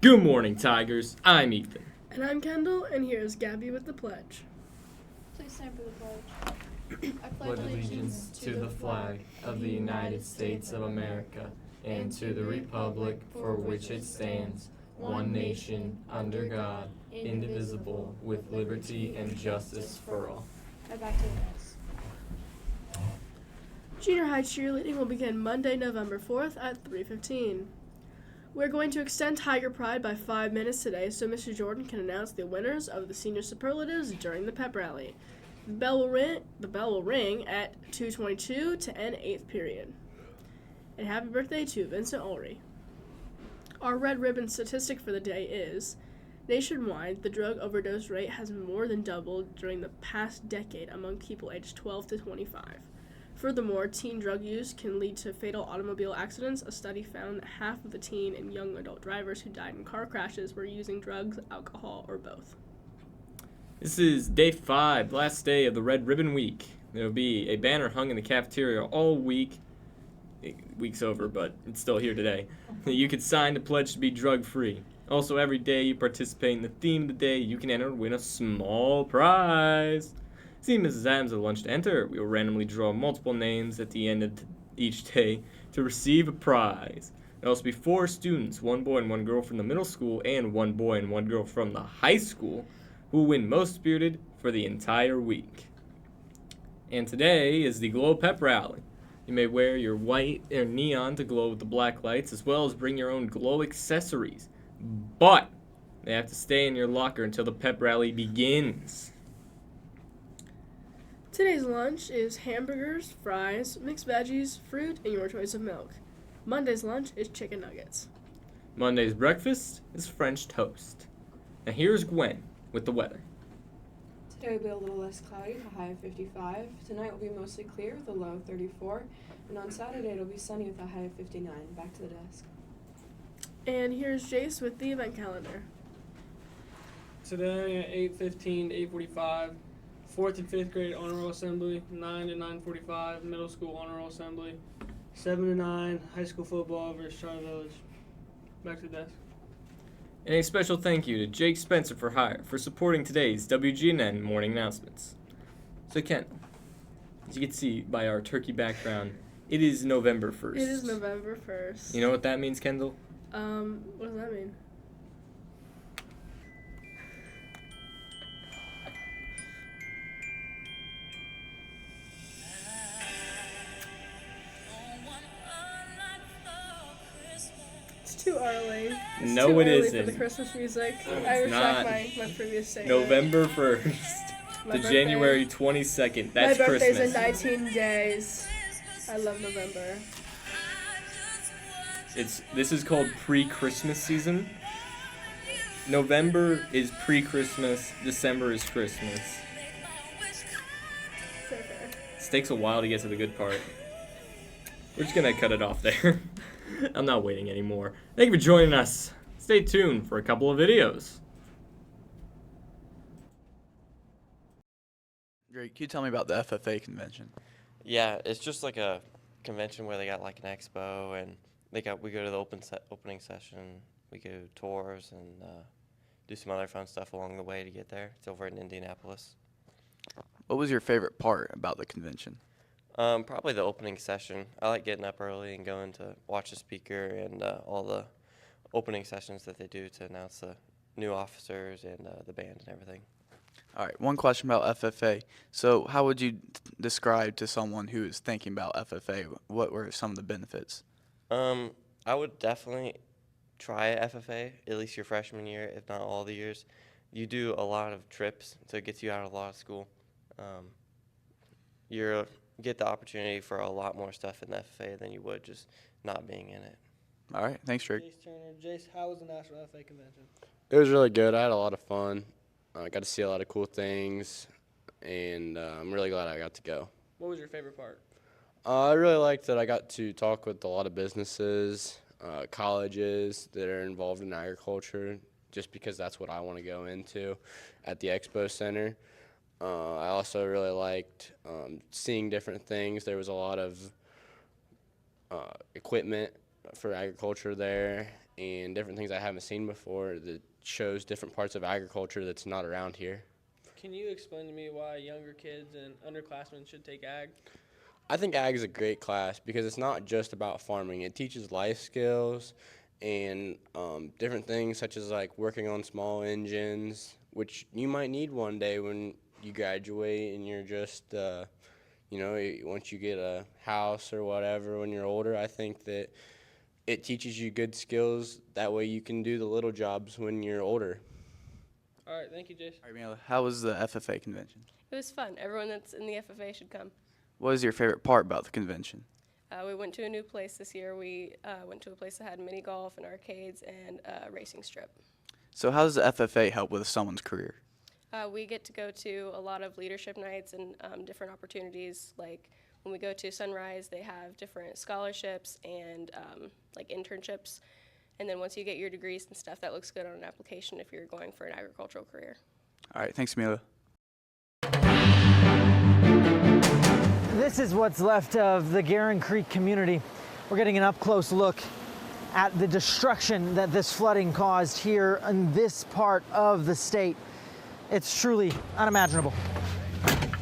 Good morning, Tigers. I'm Ethan. And I'm Kendall, and here's Gabby with the pledge. Please stand for the pledge. I Pledge allegiance to the flag of the United States of America and to the republic for which it stands, one nation, under God, indivisible, with liberty and justice for all. Now back to the notes. Junior high cheerleading will begin Monday, November 4th at 3:15. We're going to extend Tiger Pride by 5 minutes today so Mr. Jordan can announce the winners of the senior superlatives during the pep rally. The bell will ring at 2:22 to end 8th period. And happy birthday to Vincent Ulrey. Our red ribbon statistic for the day is, nationwide, the drug overdose rate has more than doubled during the past decade among people aged 12 to 25. Furthermore, teen drug use can lead to fatal automobile accidents. A study found that half of the teen and young adult drivers who died in car crashes were using drugs, alcohol, or both. This is day 5, last day of the Red Ribbon Week. There will be a banner hung in the cafeteria all week. Week's over, but it's still here today. You can sign to pledge to be drug-free. Also, every day you participate in the theme of the day, you can enter and win a small prize. See Mrs. Adams at lunch to enter. We will randomly draw multiple names at the end of each day to receive a prize. There will also be 4 students, 1 boy and 1 girl from the middle school, and 1 boy and 1 girl from the high school, who will win most spirited for the entire week. And today is the Glow Pep Rally. You may wear your white or neon to glow with the black lights, as well as bring your own glow accessories. But they have to stay in your locker until the pep rally begins. Today's lunch is hamburgers, fries, mixed veggies, fruit, and your choice of milk. Monday's lunch is chicken nuggets. Monday's breakfast is French toast. Now here's Gwen with the weather. Today will be a little less cloudy with a high of 55. Tonight will be mostly clear with a low of 34. And on Saturday it'll be sunny with a high of 59. Back to the desk. And here's Jace with the event calendar. Today at 8:15 to 8:45, 4th and 5th grade honor roll assembly, 9 to 9:45 middle school honor roll assembly, 7 to 9 high school football versus Charter Village. Back to the desk. And a special thank you to Jake Spencer for supporting today's WGNN morning announcements. So Ken, as you can see by our turkey background, it is November 1st. It is November 1st. You know what that means, Kendall? What does that mean? It's too early. It's No, too it early isn't. for the Christmas music. I retract not. my previous statement. November 1st My to birthday. January 22nd. That's My birthday's Christmas. in 19 days. I love November. This is called pre-Christmas season. November is pre-Christmas. December is Christmas. Fair, fair. This takes a while to get to the good part. We're just gonna cut it off there. I'm not waiting anymore. Thank you for joining us. Stay tuned for a couple of videos. Great. Can you tell me about the FFA convention? Yeah, it's just like a convention where they got like an expo, and we go to the opening session, we go tours and do some other fun stuff along the way to get there. It's over in Indianapolis. What was your favorite part about the convention? Probably the opening session. I like getting up early and going to watch the speaker and all the opening sessions that they do to announce the new officers and the band and everything. All right, one question about FFA. So how would you describe to someone who is thinking about FFA, what were some of the benefits? I would definitely try FFA, at least your freshman year, if not all the years. You do a lot of trips, so it gets you out of a lot of school. You get the opportunity for a lot more stuff in the FFA than you would just not being in it. All right, thanks, Drake. Jace Turner. Jace, how was the National FA Convention? It was really good. I had a lot of fun. I got to see a lot of cool things, and I'm really glad I got to go. What was your favorite part? I really liked that I got to talk with a lot of businesses, colleges that are involved in agriculture, just because that's what I want to go into at the Expo Center. I also really liked seeing different things. There was a lot of equipment for agriculture there, and different things I haven't seen before that shows different parts of agriculture that's not around here. Can you explain to me why younger kids and underclassmen should take ag? I think ag is a great class because it's not just about farming. It teaches life skills and different things such as like working on small engines, which you might need one day when you graduate and you're just, once you get a house or whatever when you're older. I think that it teaches you good skills. That way you can do the little jobs when you're older. All right, thank you, Jason. All right, Mila, how was the FFA convention? It was fun. Everyone that's in the FFA should come. What was your favorite part about the convention? We went to a new place this year. We went to a place that had mini golf and arcades and a racing strip. So how does the FFA help with someone's career? We get to go to a lot of leadership nights and different opportunities. Like when we go to Sunrise, they have different scholarships and like internships. And then once you get your degrees and stuff, that looks good on an application if you're going for an agricultural career. All right, thanks, Mila. This is what's left of the Guerin Creek community. We're getting an up-close look at the destruction that this flooding caused here in this part of the state. It's truly unimaginable.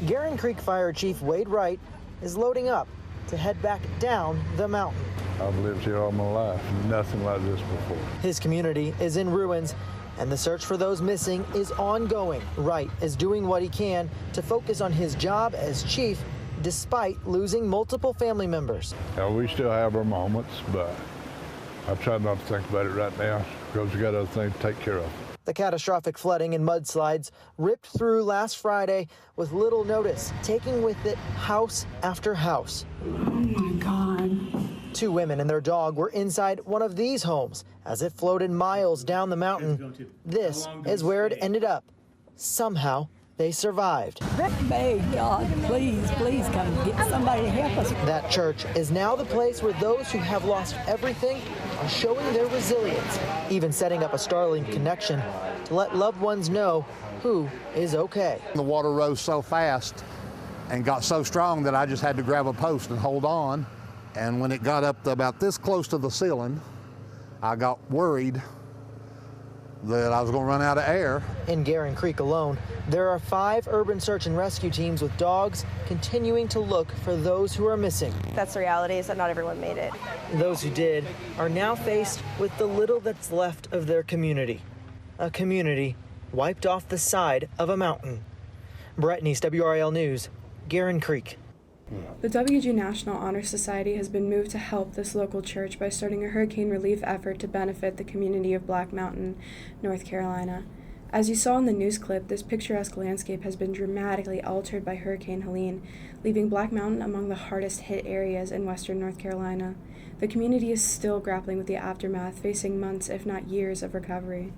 Guerin Creek Fire Chief Wade Wright is loading up to head back down the mountain. I've lived here all my life. Nothing like this before. His community is in ruins, and the search for those missing is ongoing. Wright is doing what he can to focus on his job as chief, despite losing multiple family members. Now, we still have our moments, but I try not to think about it right now because we got other things to take care of. The catastrophic flooding and mudslides ripped through last Friday with little notice, taking with it house after house. Oh my God. 2 women and their dog were inside one of these homes as it floated miles down the mountain. This is where it ended up. Somehow, they survived. Beg God, please, please come get somebody to help us. That church is now the place where those who have lost everything are showing their resilience, even setting up a Starlink connection to let loved ones know who is okay. The water rose so fast and got so strong that I just had to grab a post and hold on. And when it got up to about this close to the ceiling, I got worried that I was going to run out of air. In Guerin Creek alone, there are 5 urban search and rescue teams with dogs continuing to look for those who are missing. That's the reality, is that not everyone made it. Those who did are now faced with the little that's left of their community. A community wiped off the side of a mountain. Brett Neese, WRIL News, Guerin Creek. The WG National Honor Society has been moved to help this local church by starting a hurricane relief effort to benefit the community of Black Mountain, North Carolina. As you saw in the news clip, this picturesque landscape has been dramatically altered by Hurricane Helene, leaving Black Mountain among the hardest hit areas in western North Carolina. The community is still grappling with the aftermath, facing months, if not years, of recovery.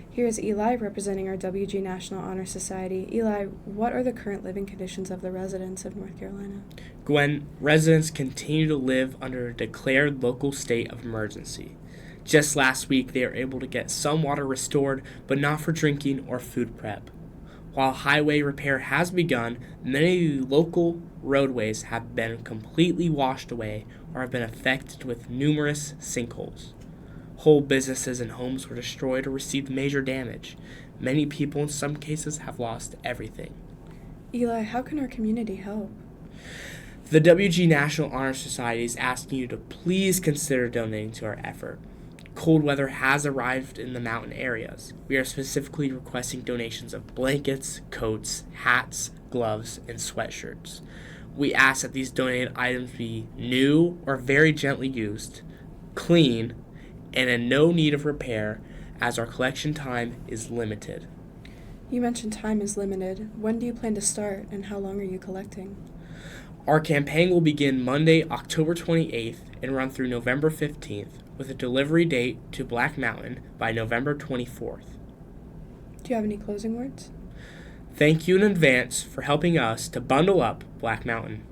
Here's Eli representing our WG National Honor Society. Eli, what are the current living conditions of the residents of North Carolina? Gwen, residents continue to live under a declared local state of emergency. Just last week, they were able to get some water restored, but not for drinking or food prep. While highway repair has begun, many of the local roadways have been completely washed away or have been affected with numerous sinkholes. Whole businesses and homes were destroyed or received major damage. Many people in some cases have lost everything. Eli, how can our community help? The WG National Honor Society is asking you to please consider donating to our effort. Cold weather has arrived in the mountain areas. We are specifically requesting donations of blankets, coats, hats, gloves, and sweatshirts. We ask that these donated items be new or very gently used, clean, and in no need of repair, as our collection time is limited. You mentioned time is limited. When do you plan to start, and how long are you collecting? Our campaign will begin Monday, October 28th, and run through November 15th, with a delivery date to Black Mountain by November 24th. Do you have any closing words? Thank you in advance for helping us to bundle up Black Mountain.